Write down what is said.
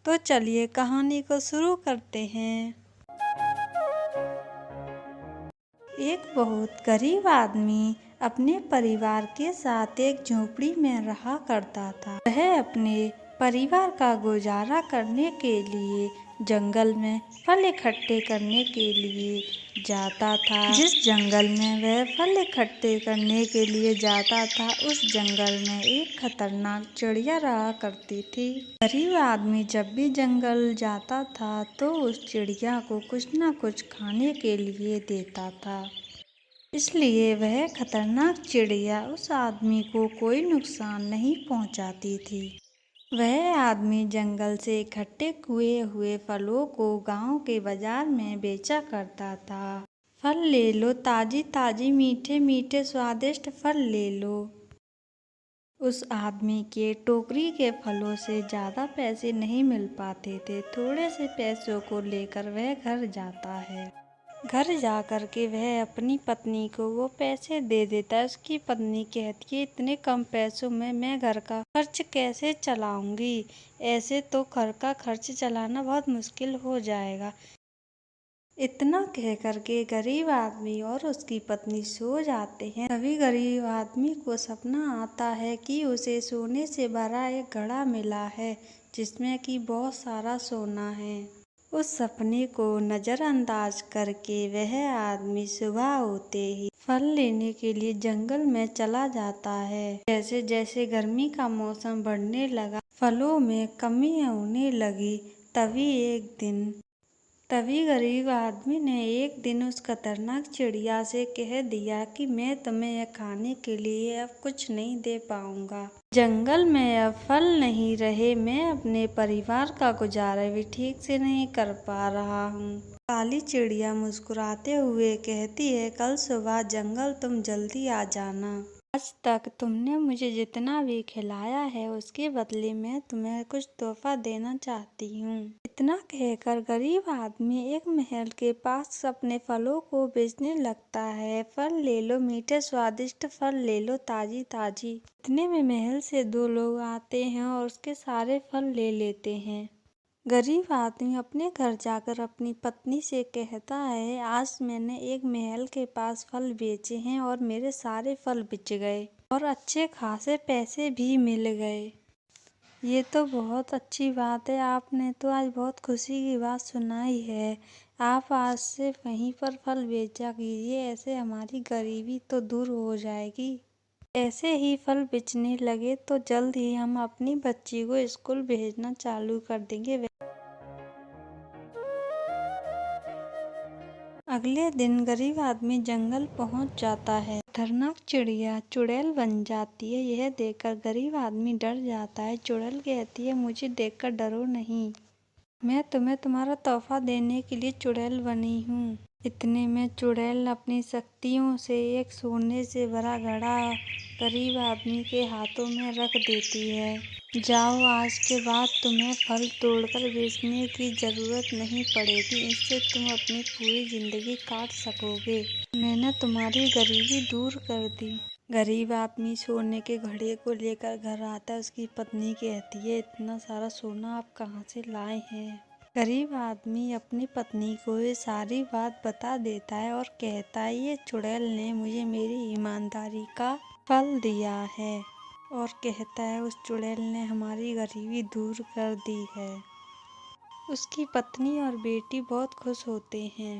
तो चलिए कहानी को शुरू करते हैं। एक बहुत गरीब आदमी अपने परिवार के साथ एक झोपड़ी में रहा करता था। वह अपने परिवार का गुजारा करने के लिए जंगल में फल इकट्ठे करने के लिए जाता था। जिस जंगल में वह फल इकट्ठे करने के लिए जाता था, उस जंगल में एक खतरनाक चिड़िया रहा करती थी। गरीब आदमी जब भी जंगल जाता था तो उस चिड़िया को कुछ न कुछ खाने के लिए देता था, इसलिए वह खतरनाक चिड़िया उस आदमी को कोई नुकसान नहीं पहुंचाती थी। वह आदमी जंगल से इकट्ठे किए हुए फलों को गांव के बाजार में बेचा करता था। फल ले लो, ताजी ताजी मीठे मीठे स्वादिष्ट फल ले लो। उस आदमी के टोकरी के फलों से ज़्यादा पैसे नहीं मिल पाते थे। थोड़े से पैसों को लेकर वह घर जाता है। घर जाकर के वह अपनी पत्नी को वो पैसे दे देता है। उसकी पत्नी कहती है, इतने कम पैसों में मैं घर का खर्च कैसे चलाऊंगी? ऐसे तो घर का खर्च चलाना बहुत मुश्किल हो जाएगा। इतना कह करके गरीब आदमी और उसकी पत्नी सो जाते हैं। तभी गरीब आदमी को सपना आता है कि उसे सोने से भरा एक घड़ा मिला है, जिसमें कि बहुत सारा सोना है। उस सपने को नज़रअंदाज करके वह आदमी सुबह होते ही फल लेने के लिए जंगल में चला जाता है। जैसे जैसे गर्मी का मौसम बढ़ने लगा, फलों में कमी होने लगी। तभी गरीब आदमी ने एक दिन उस खतरनाक चिड़िया से कह दिया कि मैं तुम्हें यह खाने के लिए अब कुछ नहीं दे पाऊंगा। जंगल में अब फल नहीं रहे, मैं अपने परिवार का गुजारा भी ठीक से नहीं कर पा रहा हूँ। काली चिड़िया मुस्कुराते हुए कहती है, कल सुबह जंगल तुम जल्दी आ जाना। आज तक तुमने मुझे जितना भी खिलाया है, उसके बदले में तुम्हें कुछ तोहफा देना चाहती हूँ। इतना कहकर गरीब आदमी एक महल के पास अपने फलों को बेचने लगता है। फल ले लो, मीठे स्वादिष्ट फल ले लो, ताजी ताजी। इतने में महल से दो लोग आते हैं और उसके सारे फल ले लेते हैं। गरीब आदमी अपने घर जाकर अपनी पत्नी से कहता है, आज मैंने एक महल के पास फल बेचे हैं और मेरे सारे फल बिक गए और अच्छे खासे पैसे भी मिल गए। ये तो बहुत अच्छी बात है, आपने तो आज बहुत खुशी की बात सुनाई है। आप आज से वहीं पर फल बेचा कीजिए, ऐसे हमारी गरीबी तो दूर हो जाएगी। ऐसे ही फल बेचने लगे तो जल्द ही हम अपनी बच्ची को स्कूल भेजना चालू कर देंगे। अगले दिन गरीब आदमी जंगल पहुंच जाता है। खतरनाक चिड़िया चुड़ैल बन जाती है। यह देखकर गरीब आदमी डर जाता है। चुड़ैल कहती है, मुझे देखकर डरो नहीं, मैं तुम्हें तुम्हारा तोहफा देने के लिए चुड़ैल बनी हूँ। इतने में चुड़ैल अपनी शक्तियों से एक सोने से भरा घड़ा गरीब आदमी के हाथों में रख देती है। जाओ, आज के बाद तुम्हें फल तोड़कर बेचने की जरूरत नहीं पड़ेगी। इससे तुम अपनी पूरी जिंदगी काट सकोगे। मैंने तुम्हारी गरीबी दूर कर दी। गरीब आदमी सोने के घड़े को लेकर घर आता है। उसकी पत्नी कहती है, इतना सारा सोना आप कहाँ से लाए हैं? गरीब आदमी अपनी पत्नी को ये सारी बात बता देता है और कहता है, ये चुड़ैल ने मुझे मेरी ईमानदारी का फल दिया है। और कहता है, उस चुड़ैल ने हमारी गरीबी दूर कर दी है। उसकी पत्नी और बेटी बहुत खुश होते हैं।